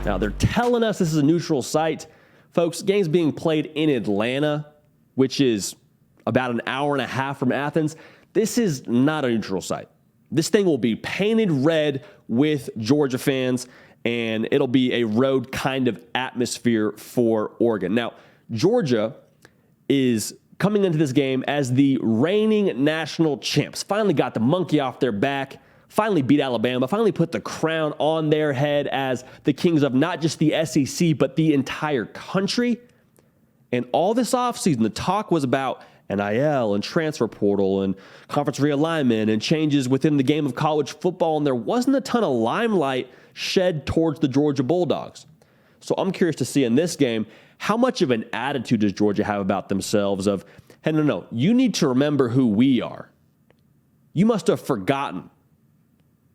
Now, they're telling us this is a neutral site. Folks, game's being played in Atlanta, which is about an hour and a half from Athens. This is not a neutral site. This thing will be painted red with Georgia fans, and it'll be a road kind of atmosphere for Oregon. Now, Georgia is coming into this game as the reigning national champs. Finally got the monkey off their back, finally beat Alabama, finally put the crown on their head as the kings of not just the SEC, but the entire country. And all this offseason, the talk was about NIL and transfer portal and conference realignment and changes within the game of college football, and there wasn't a ton of limelight shed towards the Georgia Bulldogs. So I'm curious to see in this game, how much of an attitude does Georgia have about themselves of, hey, no, you need to remember who we are. You must have forgotten.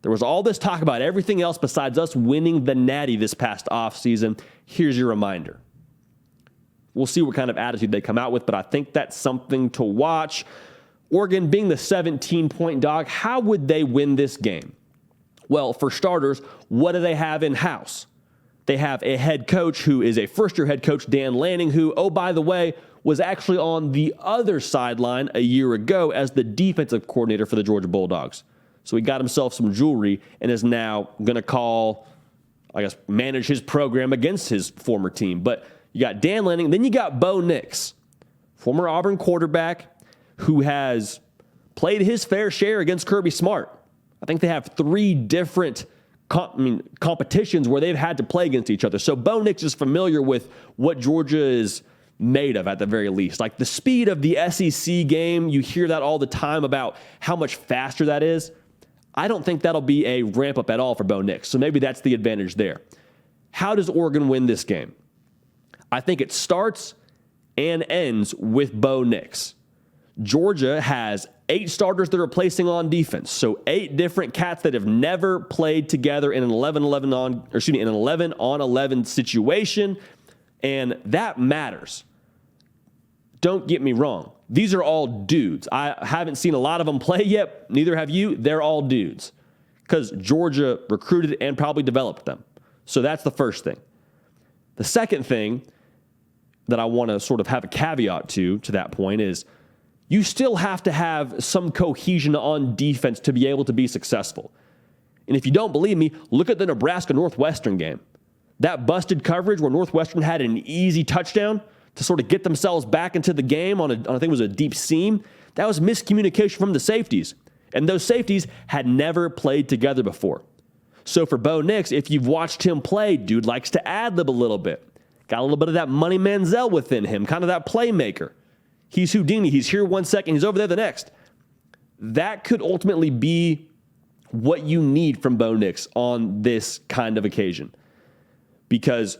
There was all this talk about everything else besides us winning the Natty this past offseason. Here's your reminder. We'll see what kind of attitude they come out with, but I think that's something to watch. Oregon being the 17-point dog, how would they win this game? Well, for starters, what do they have in-house? They have a head coach who is a first-year head coach, Dan Lanning, who, oh, by the way, was actually on the other sideline a year ago as the defensive coordinator for the Georgia Bulldogs. So he got himself some jewelry and is now going to manage his program against his former team. But you got Dan Lanning, then you got Bo Nix, former Auburn quarterback who has played his fair share against Kirby Smart. I think they have 3 different competitions where they've had to play against each other. So Bo Nix is familiar with what Georgia is made of at the very least. Like the speed of the SEC game, you hear that all the time about how much faster that is. I don't think that'll be a ramp up at all for Bo Nix. So maybe that's the advantage there. How does Oregon win this game? I think it starts and ends with Bo Nix. Georgia has 8 starters they're replacing on defense. So 8 different cats that have never played together in an 11-on-11 situation. And that matters. Don't get me wrong. These are all dudes. I haven't seen a lot of them play yet. Neither have you. They're all dudes because Georgia recruited and probably developed them. So that's the first thing. The second thing that I want to sort of have a caveat to that point is you still have to have some cohesion on defense to be able to be successful. And if you don't believe me, look at the Nebraska-Northwestern game. That busted coverage where Northwestern had an easy touchdown to sort of get themselves back into the game on I think it was a deep seam. That was miscommunication from the safeties. And those safeties had never played together before. So for Bo Nix, if you've watched him play, dude likes to ad-lib a little bit. Got a little bit of that Money Manziel within him, kind of that playmaker. He's Houdini. He's here 1 second, he's over there the next. That could ultimately be what you need from Bo Nix on this kind of occasion. Because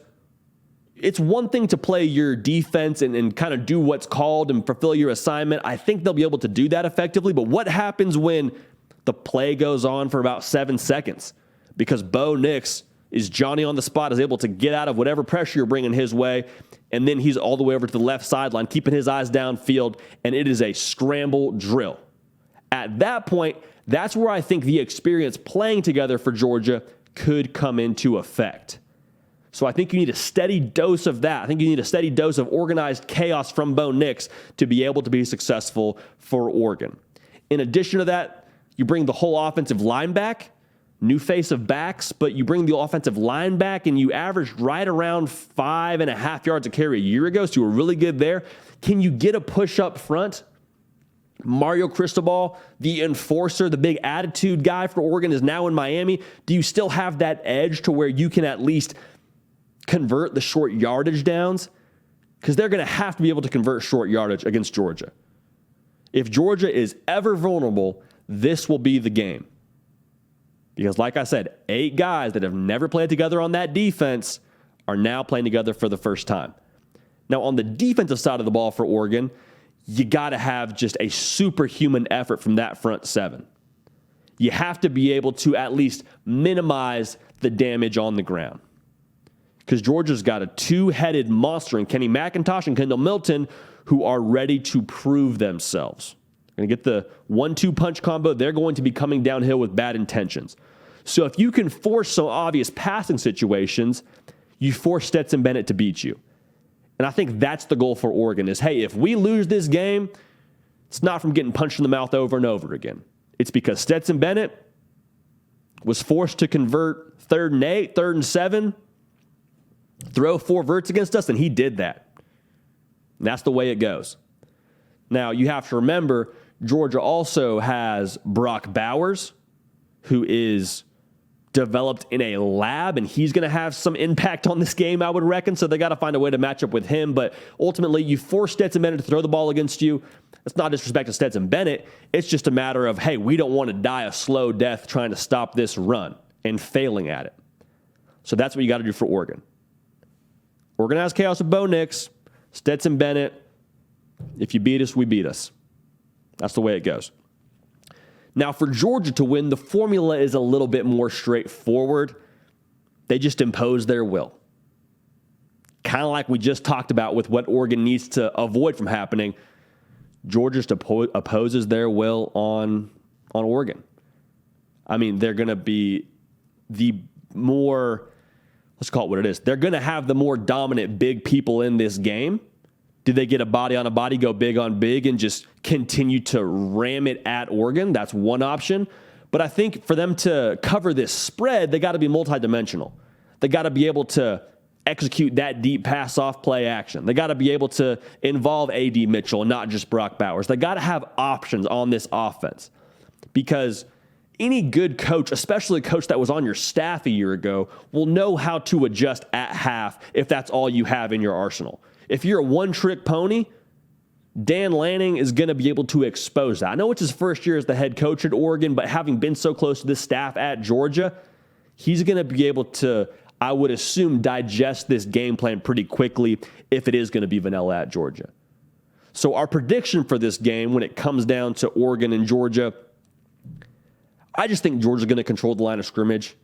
it's one thing to play your defense and kind of do what's called and fulfill your assignment. I think they'll be able to do that effectively. But what happens when the play goes on for about 7 seconds? Because Bo Nix is Johnny on the spot, is able to get out of whatever pressure you're bringing his way, and then he's all the way over to the left sideline, keeping his eyes downfield, and it is a scramble drill. At that point, that's where I think the experience playing together for Georgia could come into effect. So I think you need a steady dose of that. I think you need a steady dose of organized chaos from Bo Nix to be able to be successful for Oregon. In addition to that, you bring the whole offensive line back, new face of backs, but you bring the offensive line back and you averaged right around 5.5 yards a carry a year ago, so you were really good there. Can you get a push up front? Mario Cristobal, the enforcer, the big attitude guy for Oregon, is now in Miami. Do you still have that edge to where you can at least convert the short yardage downs? Because they're going to have to be able to convert short yardage against Georgia. If Georgia is ever vulnerable, this will be the game. Because like I said, 8 guys that have never played together on that defense are now playing together for the first time. Now, on the defensive side of the ball for Oregon, you got to have just a superhuman effort from that front 7. You have to be able to at least minimize the damage on the ground. Because Georgia's got a 2-headed monster in Kenny McIntosh and Kendall Milton who are ready to prove themselves. Going to get the 1-2 punch combo. They're going to be coming downhill with bad intentions. So if you can force some obvious passing situations, you force Stetson Bennett to beat you. And I think that's the goal for Oregon is, hey, if we lose this game, it's not from getting punched in the mouth over and over again. It's because Stetson Bennett was forced to convert 3rd and 8, 3rd and 7, throw 4 verts against us, and he did that. And that's the way it goes. Now, you have to remember, Georgia also has Brock Bowers, who is developed in a lab, and he's going to have some impact on this game, I would reckon. So they got to find a way to match up with him. But ultimately, you force Stetson Bennett to throw the ball against you. It's not disrespect to Stetson Bennett. It's just a matter of, hey, we don't want to die a slow death trying to stop this run and failing at it. So that's what you got to do for Oregon. Organized chaos with Bo Nix, Stetson Bennett. If you beat us, we beat us. That's the way it goes. Now, for Georgia to win, the formula is a little bit more straightforward. They just impose their will. Kind of like we just talked about with what Oregon needs to avoid from happening. Georgia just opposes their will on Oregon. I mean, they're going to be the more, let's call it what it is. They're going to have the more dominant big people in this game. Do they get a body on a body, go big on big, and just continue to ram it at Oregon? That's one option. But I think for them to cover this spread, they got to be multidimensional. They got to be able to execute that deep pass off play action. They got to be able to involve A.D. Mitchell and not just Brock Bowers. They got to have options on this offense because any good coach, especially a coach that was on your staff a year ago, will know how to adjust at half if that's all you have in your arsenal. If you're a one-trick pony, Dan Lanning is going to be able to expose that. I know it's his first year as the head coach at Oregon, but having been so close to this staff at Georgia, he's going to be able to, I would assume, digest this game plan pretty quickly if it is going to be vanilla at Georgia. So our prediction for this game, when it comes down to Oregon and Georgia, I just think Georgia's going to control the line of scrimmage.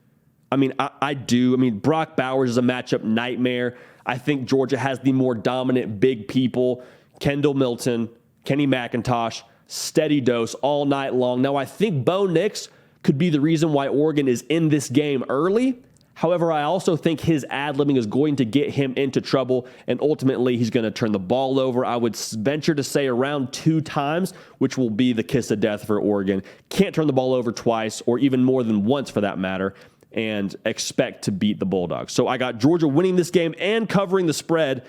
I mean, I do. I mean, Brock Bowers is a matchup nightmare. I think Georgia has the more dominant big people, Kendall Milton, Kenny McIntosh, steady dose all night long. Now, I think Bo Nix could be the reason why Oregon is in this game early. However, I also think his ad-libbing is going to get him into trouble, and ultimately he's going to turn the ball over. I would venture to say around 2 times, which will be the kiss of death for Oregon. Can't turn the ball over twice, or even more than once for that matter, and expect to beat the Bulldogs. So I got Georgia winning this game and covering the spread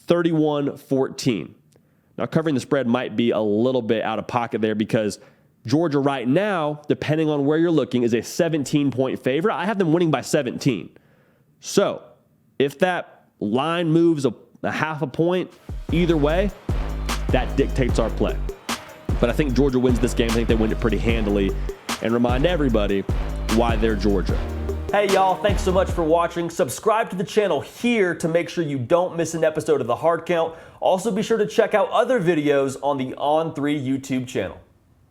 31-14. Now, covering the spread might be a little bit out of pocket there because Georgia right now, depending on where you're looking, is a 17-point favorite. I have them winning by 17. So if that line moves a half a point either way, that dictates our play. But I think Georgia wins this game. I think they win it pretty handily. And remind everybody why they're Georgia. Hey y'all, thanks so much for watching. Subscribe to the channel here to make sure you don't miss an episode of The Hard Count. Also be sure to check out other videos on the On3 YouTube channel.